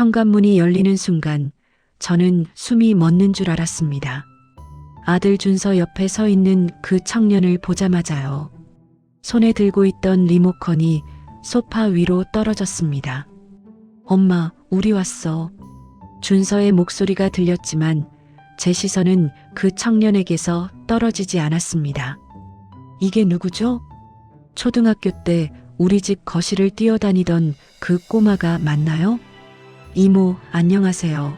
현관문이 열리는 순간 저는 숨이 멎는 줄 알았습니다. 아들 준서 옆에 서 있는 그 청년을 보자마자요. 손에 들고 있던 리모컨이 소파 위로 떨어졌습니다. 엄마, 우리 왔어. 준서의 목소리가 들렸지만 제 시선은 그 청년에게서 떨어지지 않았습니다. 이게 누구죠? 초등학교 때 우리 집 거실을 뛰어다니던 그 꼬마가 맞나요? 이모, 안녕하세요.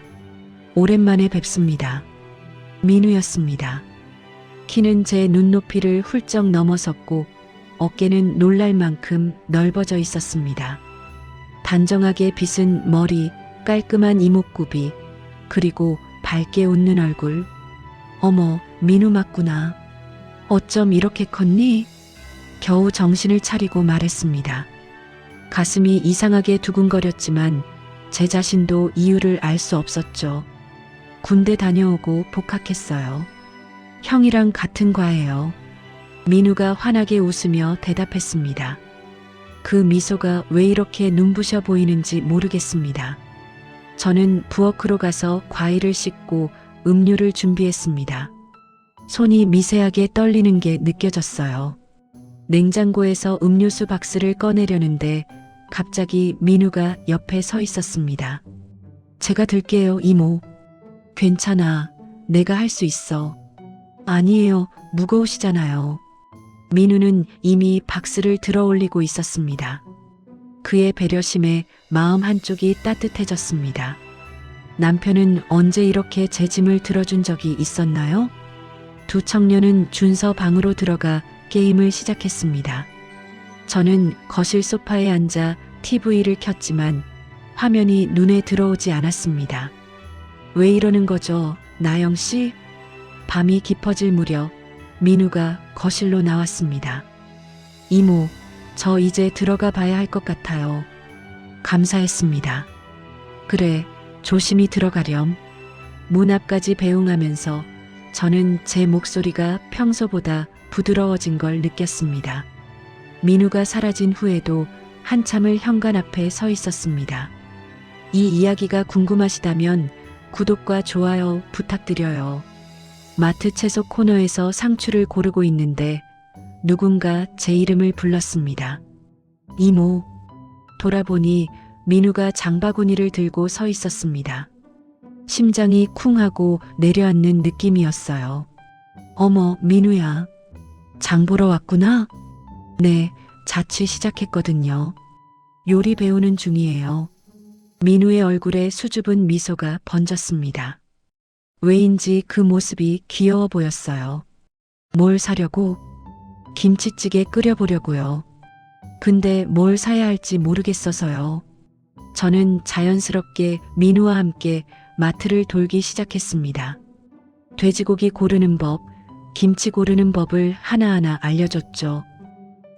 오랜만에 뵙습니다. 민우였습니다. 키는 제 눈높이를 훌쩍 넘어섰고 어깨는 놀랄 만큼 넓어져 있었습니다. 단정하게 빗은 머리, 깔끔한 이목구비, 그리고 밝게 웃는 얼굴. 어머, 민우 맞구나. 어쩜 이렇게 컸니? 겨우 정신을 차리고 말했습니다. 가슴이 이상하게 두근거렸지만 제 자신도 이유를 알 수 없었죠. 군대 다녀오고 복학했어요. 형이랑 같은 과예요. 민우가 환하게 웃으며 대답했습니다. 그 미소가 왜 이렇게 눈부셔 보이는지 모르겠습니다. 저는 부엌으로 가서 과일을 씻고 음료를 준비했습니다. 손이 미세하게 떨리는 게 느껴졌어요. 냉장고에서 음료수 박스를 꺼내려는데 갑자기 민우가 옆에 서 있었습니다. 제가 들게요, 이모. 괜찮아. 내가 할 수 있어. 아니에요. 무거우시잖아요. 민우는 이미 박스를 들어 올리고 있었습니다. 그의 배려심에 마음 한쪽이 따뜻해졌습니다. 남편은 언제 이렇게 제 짐을 들어준 적이 있었나요? 두 청년은 준서 방으로 들어가 게임을 시작했습니다. 저는 거실 소파에 앉아 TV를 켰지만 화면이 눈에 들어오지 않았습니다. 왜 이러는 거죠, 나영 씨? 밤이 깊어질 무렵 민우가 거실로 나왔습니다. 이모, 저 이제 들어가 봐야 할 것 같아요. 감사했습니다. 그래, 조심히 들어가렴. 문 앞까지 배웅하면서 저는 제 목소리가 평소보다 부드러워진 걸 느꼈습니다. 민우가 사라진 후에도 한참을 현관 앞에 서 있었습니다. 이 이야기가 궁금하시다면 구독과 좋아요 부탁드려요. 마트 채소 코너에서 상추를 고르고 있는데 누군가 제 이름을 불렀습니다. 이모. 돌아보니 민우가 장바구니를 들고 서 있었습니다. 심장이 쿵 하고 내려앉는 느낌이었어요. 어머, 민우야. 장 보러 왔구나? 네, 자취 시작했거든요. 요리 배우는 중이에요. 민우의 얼굴에 수줍은 미소가 번졌습니다. 왜인지 그 모습이 귀여워 보였어요. 뭘 사려고? 김치찌개 끓여보려고요. 근데 뭘 사야 할지 모르겠어서요. 저는 자연스럽게 민우와 함께 마트를 돌기 시작했습니다. 돼지고기 고르는 법, 김치 고르는 법을 하나하나 알려줬죠.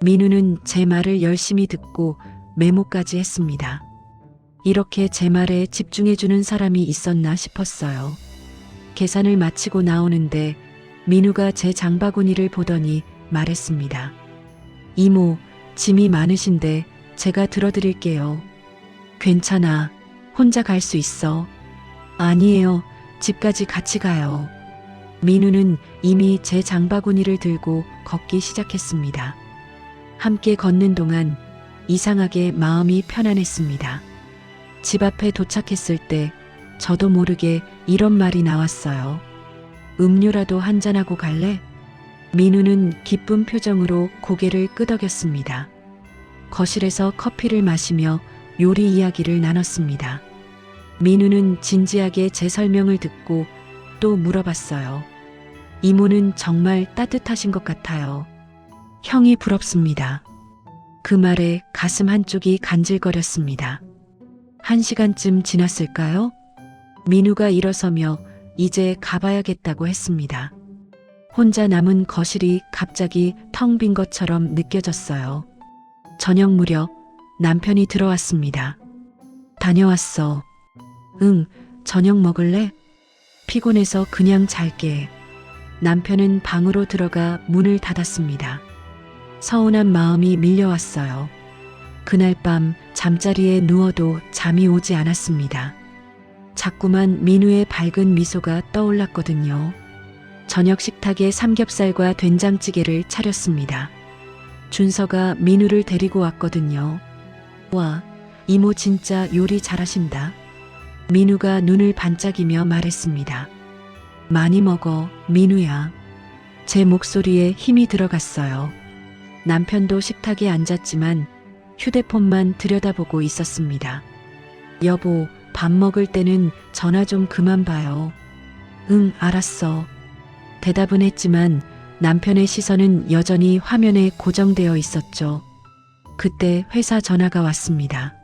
민우는 제 말을 열심히 듣고 메모까지 했습니다. 이렇게 제 말에 집중해주는 사람이 있었나 싶었어요. 계산을 마치고 나오는데 민우가 제 장바구니를 보더니 말했습니다. 이모, 짐이 많으신데 제가 들어드릴게요. 괜찮아. 혼자 갈 수 있어. 아니에요. 집까지 같이 가요. 민우는 이미 제 장바구니를 들고 걷기 시작했습니다. 함께 걷는 동안 이상하게 마음이 편안했습니다. 집 앞에 도착했을 때 저도 모르게 이런 말이 나왔어요. 음료라도 한잔하고 갈래? 민우는 기쁜 표정으로 고개를 끄덕였습니다. 거실에서 커피를 마시며 요리 이야기를 나눴습니다. 민우는 진지하게 제 설명을 듣고 또 물어봤어요. 이모는 정말 따뜻하신 것 같아요. 형이 부럽습니다. 그 말에 가슴 한쪽이 간질거렸습니다. 1시간쯤 지났을까요? 민우가 일어서며 이제 가봐야겠다고 했습니다. 혼자 남은 거실이 갑자기 텅 빈 것처럼 느껴졌어요. 저녁 무렵 남편이 들어왔습니다. 다녀왔어. 응, 저녁 먹을래? 피곤해서 그냥 잘게. 남편은 방으로 들어가 문을 닫았습니다. 서운한 마음이 밀려왔어요. 그날 밤 잠자리에 누워도 잠이 오지 않았습니다. 자꾸만 민우의 밝은 미소가 떠올랐거든요. 저녁 식탁에 삼겹살과 된장찌개를 차렸습니다. 준서가 민우를 데리고 왔거든요. 와, 이모 진짜 요리 잘하신다. 민우가 눈을 반짝이며 말했습니다. 많이 먹어, 민우야. 제 목소리에 힘이 들어갔어요. 남편도 식탁에 앉았지만 휴대폰만 들여다보고 있었습니다. 여보, 밥 먹을 때는 전화 좀 그만 봐요. 응, 알았어. 대답은 했지만 남편의 시선은 여전히 화면에 고정되어 있었죠. 그때 회사 전화가 왔습니다.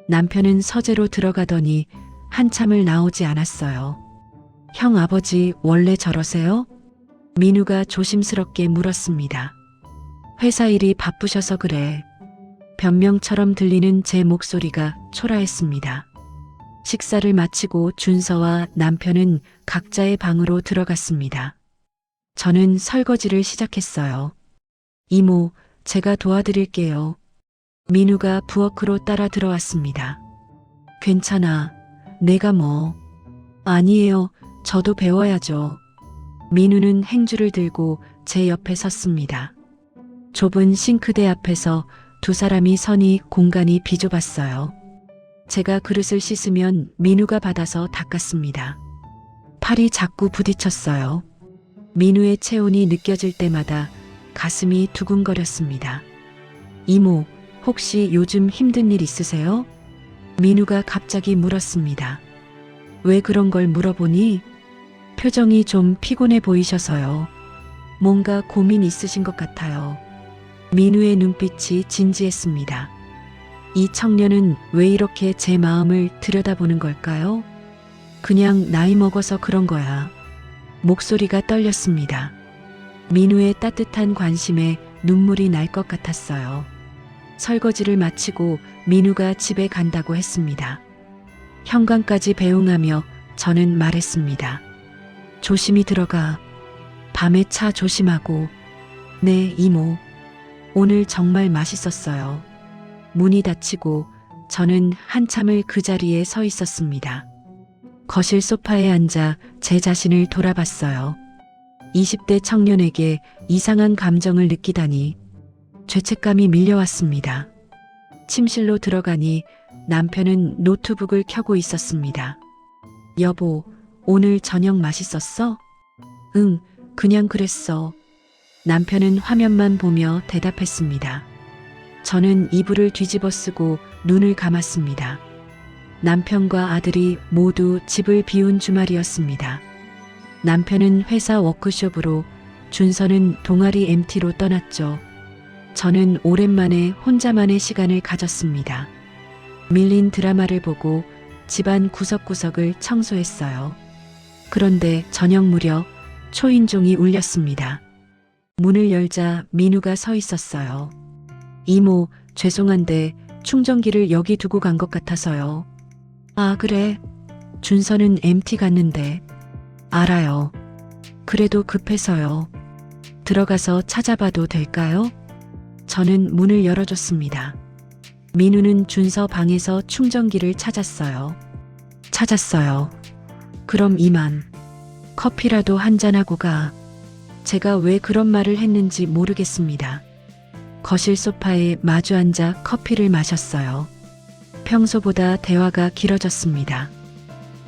남편은 서재로 들어가더니 한참을 나오지 않았어요. 형 아버지 원래 저러세요? 민우가 조심스럽게 물었습니다. 회사 일이 바쁘셔서 그래. 변명처럼 들리는 제 목소리가 초라했습니다. 식사를 마치고 준서와 남편은 각자의 방으로 들어갔습니다. 저는 설거지를 시작했어요. 이모, 제가 도와드릴게요. 민우가 부엌으로 따라 들어왔습니다. 괜찮아. 내가 뭐. 아니에요. 저도 배워야죠. 민우는 행주를 들고 제 옆에 섰습니다. 좁은 싱크대 앞에서 두 사람이 서니 공간이 비좁았어요. 제가 그릇을 씻으면 민우가 받아서 닦았습니다. 팔이 자꾸 부딪혔어요. 민우의 체온이 느껴질 때마다 가슴이 두근거렸습니다. 이모, 혹시 요즘 힘든 일 있으세요? 민우가 갑자기 물었습니다. 왜 그런 걸 물어보니? 표정이 좀 피곤해 보이셔서요. 뭔가 고민 있으신 것 같아요. 민우의 눈빛이 진지했습니다. 이 청년은 왜 이렇게 제 마음을 들여다보는 걸까요? 그냥 나이 먹어서 그런 거야. 목소리가 떨렸습니다. 민우의 따뜻한 관심에 눈물이 날 것 같았어요. 설거지를 마치고 민우가 집에 간다고 했습니다. 현관까지 배웅하며 저는 말했습니다. 조심히 들어가. 밤에 차 조심하고. 네, 이모. 오늘 정말 맛있었어요. 문이 닫히고 저는 한참을 그 자리에 서 있었습니다. 거실 소파에 앉아 제 자신을 돌아봤어요. 20대 청년에게 이상한 감정을 느끼다니 죄책감이 밀려왔습니다. 침실로 들어가니 남편은 노트북을 켜고 있었습니다. 여보, 오늘 저녁 맛있었어? 응, 그냥 그랬어. 남편은 화면만 보며 대답했습니다. 저는 이불을 뒤집어 쓰고 눈을 감았습니다. 남편과 아들이 모두 집을 비운 주말이었습니다. 남편은 회사 워크숍으로, 준서는 동아리 MT로 떠났죠. 저는 오랜만에 혼자만의 시간을 가졌습니다. 밀린 드라마를 보고 집안 구석구석을 청소했어요. 그런데 저녁 무렵 초인종이 울렸습니다. 문을 열자 민우가 서 있었어요. 이모, 죄송한데 충전기를 여기 두고 간 것 같아서요. 아, 그래? 준서는 MT 갔는데. 알아요. 그래도 급해서요. 들어가서 찾아봐도 될까요? 저는 문을 열어줬습니다. 민우는 준서 방에서 충전기를 찾았어요. 찾았어요. 그럼 이만. 커피라도 한잔하고 가. 제가 왜 그런 말을 했는지 모르겠습니다. 거실 소파에 마주 앉아 커피를 마셨어요. 평소보다 대화가 길어졌습니다.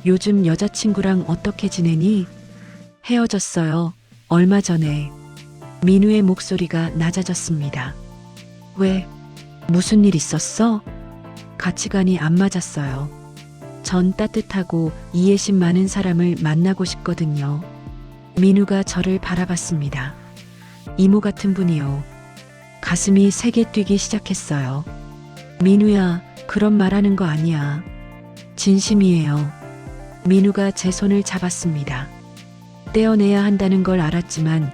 요즘 여자친구랑 어떻게 지내니? 헤어졌어요. 얼마 전에. 민우의 목소리가 낮아졌습니다. 왜? 무슨 일 있었어? 가치관이 안 맞았어요. 전 따뜻하고 이해심 많은 사람을 만나고 싶거든요. 민우가 저를 바라봤습니다. 이모 같은 분이요. 가슴이 세게 뛰기 시작했어요. 민우야, 그런 말하는 거 아니야. 진심이에요. 민우가 제 손을 잡았습니다. 떼어내야 한다는 걸 알았지만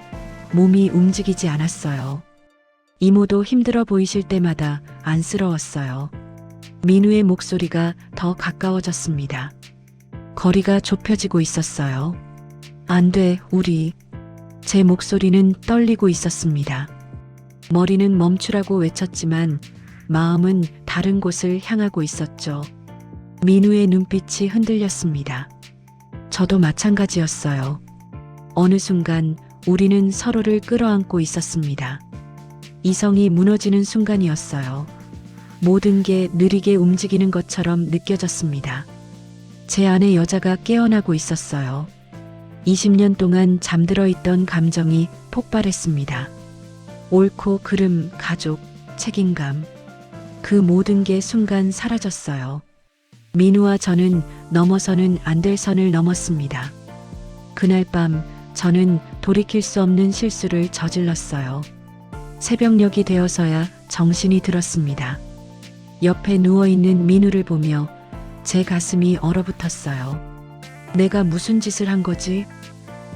몸이 움직이지 않았어요. 이모도 힘들어 보이실 때마다 안쓰러웠어요. 민우의 목소리가 더 가까워졌습니다. 거리가 좁혀지고 있었어요. 안 돼, 우리. 제 목소리는 떨리고 있었습니다. 머리는 멈추라고 외쳤지만 마음은 다른 곳을 향하고 있었죠. 민우의 눈빛이 흔들렸습니다. 저도 마찬가지였어요. 어느 순간 우리는 서로를 끌어안고 있었습니다. 이성이 무너지는 순간이었어요. 모든 게 느리게 움직이는 것처럼 느껴졌습니다. 제 안에 여자가 깨어나고 있었어요. 20년 동안 잠들어 있던 감정이 폭발했습니다. 옳고 그름, 가족, 책임감. 그 모든 게 순간 사라졌어요. 민우와 저는 넘어서는 안 될 선을 넘었습니다. 그날 밤 저는 돌이킬 수 없는 실수를 저질렀어요. 새벽녘이 되어서야 정신이 들었습니다. 옆에 누워있는 민우를 보며 제 가슴이 얼어붙었어요. 내가 무슨 짓을 한 거지?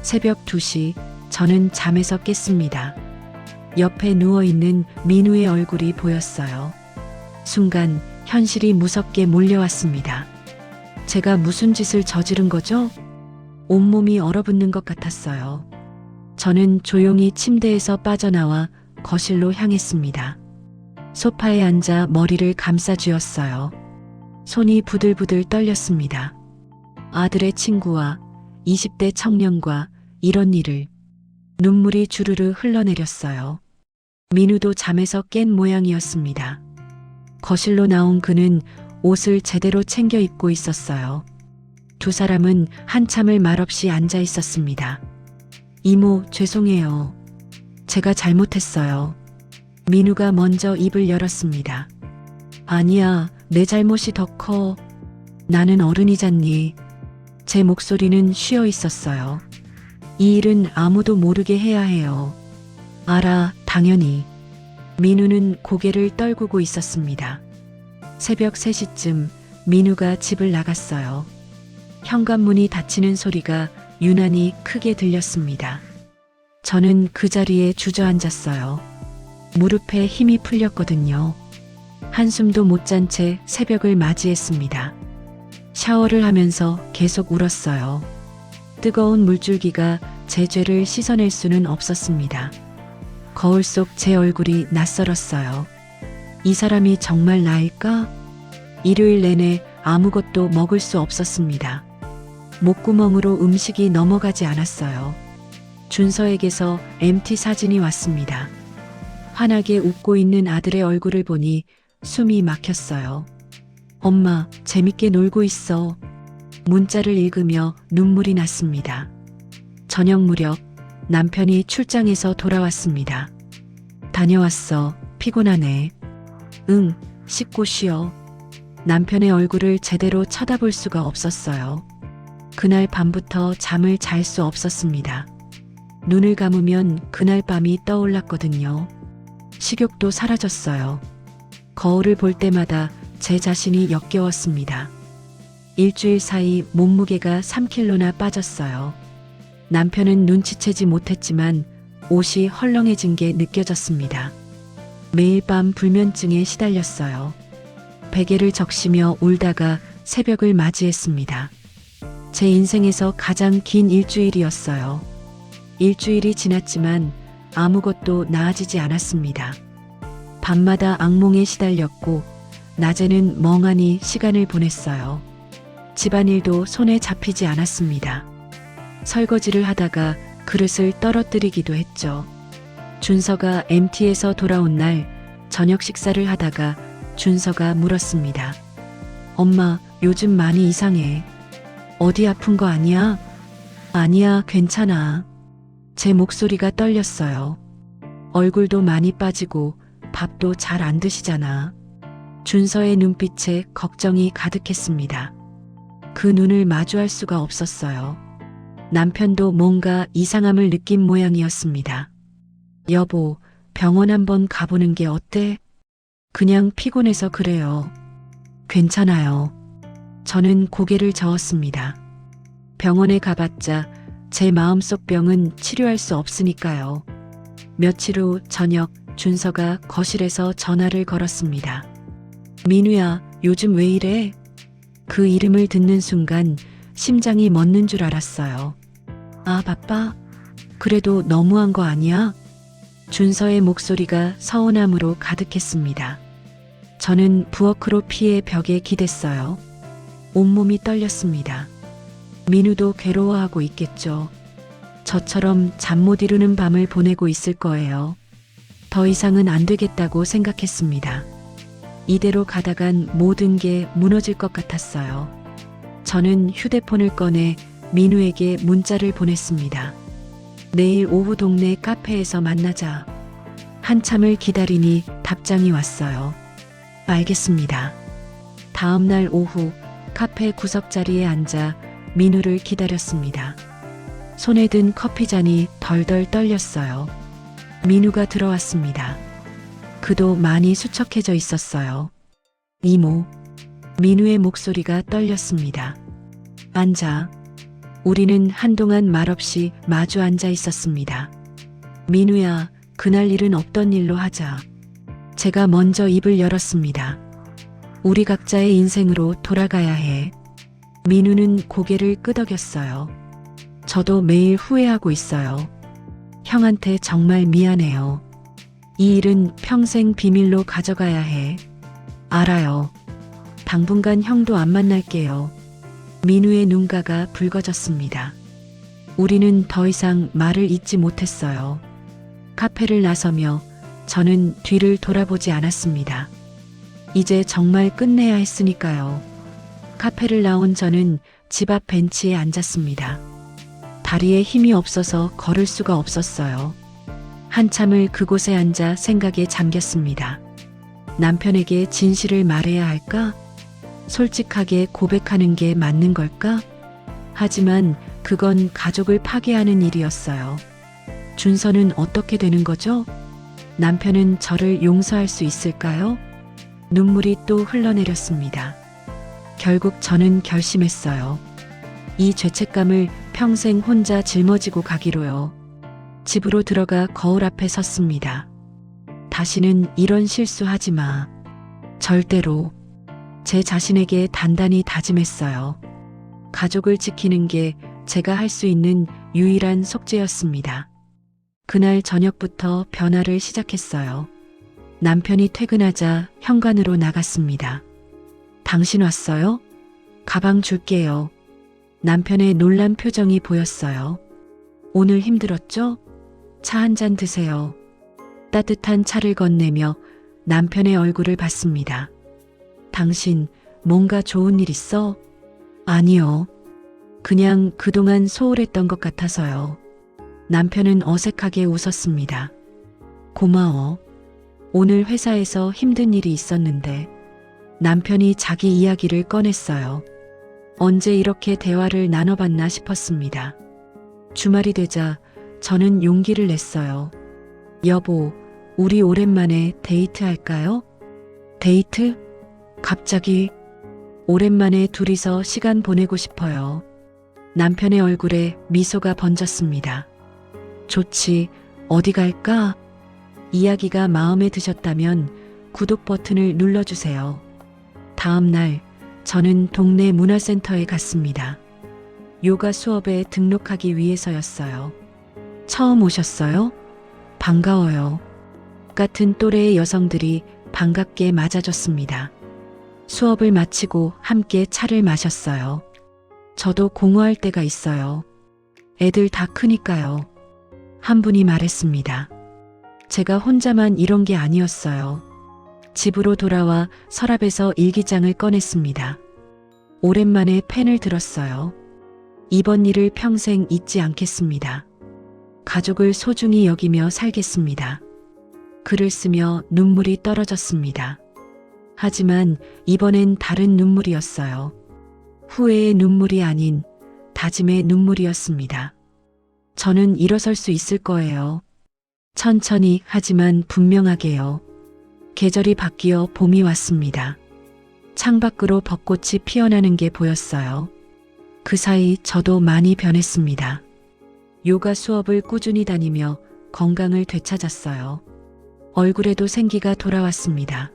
새벽 2시 저는 잠에서 깼습니다. 옆에 누워있는 민우의 얼굴이 보였어요. 순간 현실이 무섭게 몰려왔습니다. 제가 무슨 짓을 저지른 거죠? 온몸이 얼어붙는 것 같았어요. 저는 조용히 침대에서 빠져나와 거실로 향했습니다. 소파에 앉아 머리를 감싸쥐었어요. 손이 부들부들 떨렸습니다. 아들의 친구와 20대 청년과 이런 일을. 눈물이 주르르 흘러내렸어요. 민우도 잠에서 깬 모양이었습니다. 거실로 나온 그는 옷을 제대로 챙겨 입고 있었어요. 두 사람은 한참을 말없이 앉아 있었습니다. 이모, 죄송해요. 제가 잘못했어요. 민우가 먼저 입을 열었습니다. 아니야, 내 잘못이 더 커. 나는 어른이잖니. 제 목소리는 쉬어 있었어요. 이 일은 아무도 모르게 해야 해요. 알아, 당연히. 민우는 고개를 떨구고 있었습니다. 새벽 3시쯤 민우가 집을 나갔어요. 현관문이 닫히는 소리가 유난히 크게 들렸습니다. 저는 그 자리에 주저앉았어요. 무릎에 힘이 풀렸거든요. 한숨도 못 잔 채 새벽을 맞이했습니다. 샤워를 하면서 계속 울었어요. 뜨거운 물줄기가 제 죄를 씻어낼 수는 없었습니다. 거울 속 제 얼굴이 낯설었어요. 이 사람이 정말 나일까? 일요일 내내 아무것도 먹을 수 없었습니다. 목구멍으로 음식이 넘어가지 않았어요. 준서에게서 MT 사진이 왔습니다. 환하게 웃고 있는 아들의 얼굴을 보니 숨이 막혔어요. 엄마, 재밌게 놀고 있어. 문자를 읽으며 눈물이 났습니다. 저녁 무렵 남편이 출장에서 돌아왔습니다. 다녀왔어. 피곤하네. 응, 씻고 쉬어. 남편의 얼굴을 제대로 쳐다볼 수가 없었어요. 그날 밤부터 잠을 잘 수 없었습니다. 눈을 감으면 그날 밤이 떠올랐거든요. 식욕도 사라졌어요. 거울을 볼 때마다 제 자신이 역겨웠습니다. 일주일 사이 몸무게가 3kg나 빠졌어요. 남편은 눈치채지 못했지만 옷이 헐렁해진 게 느껴졌습니다. 매일 밤 불면증에 시달렸어요. 베개를 적시며 울다가 새벽을 맞이했습니다. 제 인생에서 가장 긴 일주일이었어요. 일주일이 지났지만 아무것도 나아지지 않았습니다. 밤마다 악몽에 시달렸고 낮에는 멍하니 시간을 보냈어요. 집안일도 손에 잡히지 않았습니다. 설거지를 하다가 그릇을 떨어뜨리기도 했죠. 준서가 MT에서 돌아온 날 저녁 식사를 하다가 준서가 물었습니다. 엄마, 요즘 많이 이상해. 어디 아픈 거 아니야? 아니야, 괜찮아. 제 목소리가 떨렸어요. 얼굴도 많이 빠지고 밥도 잘 안 드시잖아. 준서의 눈빛에 걱정이 가득했습니다. 그 눈을 마주할 수가 없었어요. 남편도 뭔가 이상함을 느낀 모양이었습니다. 여보, 병원 한번 가보는 게 어때? 그냥 피곤해서 그래요. 괜찮아요. 저는 고개를 저었습니다. 병원에 가봤자 제 마음속 병은 치료할 수 없으니까요. 며칠 후 저녁 준서가 거실에서 전화를 걸었습니다. 민우야, 요즘 왜 이래? 그 이름을 듣는 순간 심장이 멎는 줄 알았어요. 아, 바빠? 그래도 너무한 거 아니야? 준서의 목소리가 서운함으로 가득했습니다. 저는 부엌으로 피해 벽에 기댔어요. 온몸이 떨렸습니다. 민우도 괴로워하고 있겠죠. 저처럼 잠 못 이루는 밤을 보내고 있을 거예요. 더 이상은 안 되겠다고 생각했습니다. 이대로 가다간 모든 게 무너질 것 같았어요. 저는 휴대폰을 꺼내 민우에게 문자를 보냈습니다. 내일 오후 동네 카페에서 만나자. 한참을 기다리니 답장이 왔어요. 알겠습니다. 다음 날 오후 카페 구석자리에 앉아 민우를 기다렸습니다. 손에 든 커피잔이 덜덜 떨렸어요. 민우가 들어왔습니다. 그도 많이 수척해져 있었어요. 이모. 민우의 목소리가 떨렸습니다. 앉아. 우리는 한동안 말없이 마주 앉아 있었습니다. 민우야, 그날 일은 없던 일로 하자. 제가 먼저 입을 열었습니다. 우리 각자의 인생으로 돌아가야 해. 민우는 고개를 끄덕였어요. 저도 매일 후회하고 있어요. 형한테 정말 미안해요. 이 일은 평생 비밀로 가져가야 해. 알아요. 당분간 형도 안 만날게요. 민우의 눈가가 붉어졌습니다. 우리는 더 이상 말을 잇지 못했어요. 카페를 나서며 저는 뒤를 돌아보지 않았습니다. 이제 정말 끝내야 했으니까요. 카페를 나온 저는 집 앞 벤치에 앉았습니다. 다리에 힘이 없어서 걸을 수가 없었어요. 한참을 그곳에 앉아 생각에 잠겼습니다. 남편에게 진실을 말해야 할까? 솔직하게 고백하는 게 맞는 걸까? 하지만 그건 가족을 파괴하는 일이었어요. 준서는 어떻게 되는 거죠? 남편은 저를 용서할 수 있을까요? 눈물이 또 흘러내렸습니다. 결국 저는 결심했어요. 이 죄책감을 평생 혼자 짊어지고 가기로요. 집으로 들어가 거울 앞에 섰습니다. 다시는 이런 실수하지 마. 절대로. 제 자신에게 단단히 다짐했어요. 가족을 지키는 게 제가 할 수 있는 유일한 속죄였습니다. 그날 저녁부터 변화를 시작했어요. 남편이 퇴근하자 현관으로 나갔습니다. 당신 왔어요? 가방 줄게요. 남편의 놀란 표정이 보였어요. 오늘 힘들었죠? 차 한 잔 드세요. 따뜻한 차를 건네며 남편의 얼굴을 봤습니다. 당신 뭔가 좋은 일 있어? 아니요. 그냥 그동안 소홀했던 것 같아서요. 남편은 어색하게 웃었습니다. 고마워. 오늘 회사에서 힘든 일이 있었는데. 남편이 자기 이야기를 꺼냈어요. 언제 이렇게 대화를 나눠봤나 싶었습니다. 주말이 되자 저는 용기를 냈어요. 여보, 우리 오랜만에 데이트할까요? 데이트? 갑자기? 오랜만에 둘이서 시간 보내고 싶어요. 남편의 얼굴에 미소가 번졌습니다. 좋지, 어디 갈까? 이야기가 마음에 드셨다면 구독 버튼을 눌러주세요. 다음 날 저는 동네 문화센터에 갔습니다. 요가 수업에 등록하기 위해서였어요. 처음 오셨어요? 반가워요. 같은 또래의 여성들이 반갑게 맞아줬습니다. 수업을 마치고 함께 차를 마셨어요. 저도 공허할 때가 있어요. 애들 다 크니까요. 한 분이 말했습니다. 제가 혼자만 이런 게 아니었어요. 집으로 돌아와 서랍에서 일기장을 꺼냈습니다. 오랜만에 펜을 들었어요. 이번 일을 평생 잊지 않겠습니다. 가족을 소중히 여기며 살겠습니다. 글을 쓰며 눈물이 떨어졌습니다. 하지만 이번엔 다른 눈물이었어요. 후회의 눈물이 아닌 다짐의 눈물이었습니다. 저는 일어설 수 있을 거예요. 천천히 하지만 분명하게요. 계절이 바뀌어 봄이 왔습니다. 창밖으로 벚꽃이 피어나는 게 보였어요. 그 사이 저도 많이 변했습니다. 요가 수업을 꾸준히 다니며 건강을 되찾았어요. 얼굴에도 생기가 돌아왔습니다.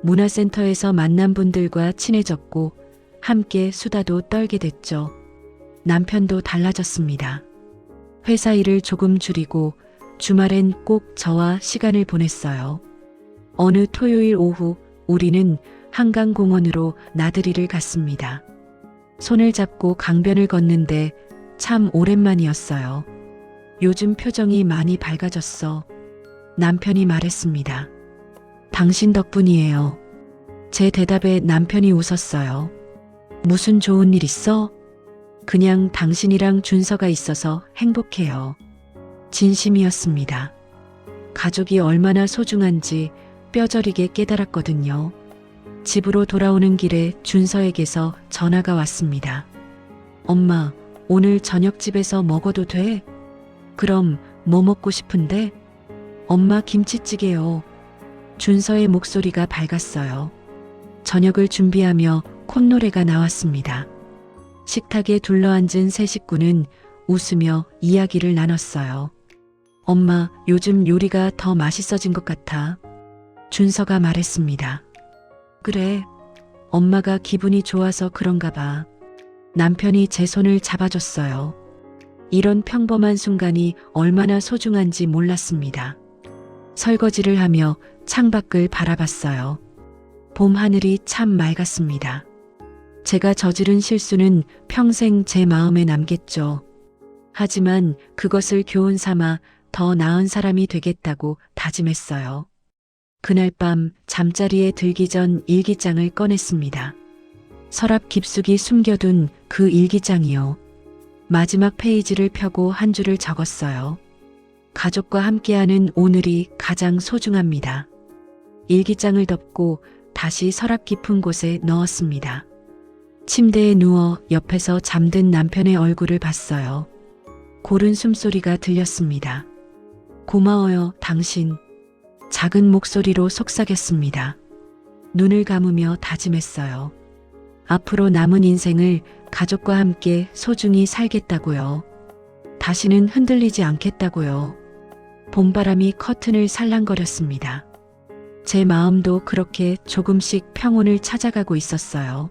문화센터에서 만난 분들과 친해졌고 함께 수다도 떨게 됐죠. 남편도 달라졌습니다. 회사 일을 조금 줄이고 주말엔 꼭 저와 시간을 보냈어요. 어느 토요일 오후 우리는 한강공원으로 나들이를 갔습니다. 손을 잡고 강변을 걷는데 참 오랜만이었어요. 요즘 표정이 많이 밝아졌어. 남편이 말했습니다. 당신 덕분이에요. 제 대답에 남편이 웃었어요. 무슨 좋은 일 있어? 그냥 당신이랑 준서가 있어서 행복해요. 진심이었습니다. 가족이 얼마나 소중한지 뼈저리게 깨달았거든요. 집으로 돌아오는 길에 준서에게서 전화가 왔습니다. 엄마, 오늘 저녁 집에서 먹어도 돼? 그럼 뭐 먹고 싶은데? 엄마 김치찌개요. 준서의 목소리가 밝았어요. 저녁을 준비하며 콧노래가 나왔습니다. 식탁에 둘러앉은 세 식구는 웃으며 이야기를 나눴어요. 엄마, 요즘 요리가 더 맛있어진 것 같아. 준서가 말했습니다. 그래, 엄마가 기분이 좋아서 그런가 봐. 남편이 제 손을 잡아줬어요. 이런 평범한 순간이 얼마나 소중한지 몰랐습니다. 설거지를 하며 창밖을 바라봤어요. 봄 하늘이 참 맑았습니다. 제가 저지른 실수는 평생 제 마음에 남겠죠. 하지만 그것을 교훈 삼아 더 나은 사람이 되겠다고 다짐했어요. 그날 밤 잠자리에 들기 전 일기장을 꺼냈습니다. 서랍 깊숙이 숨겨둔 그 일기장이요. 마지막 페이지를 펴고 한 줄을 적었어요. 가족과 함께하는 오늘이 가장 소중합니다. 일기장을 덮고 다시 서랍 깊은 곳에 넣었습니다. 침대에 누워 옆에서 잠든 남편의 얼굴을 봤어요. 고른 숨소리가 들렸습니다. 고마워요, 당신. 작은 목소리로 속삭였습니다. 눈을 감으며 다짐했어요. 앞으로 남은 인생을 가족과 함께 소중히 살겠다고요. 다시는 흔들리지 않겠다고요. 봄바람이 커튼을 살랑거렸습니다. 제 마음도 그렇게 조금씩 평온을 찾아가고 있었어요.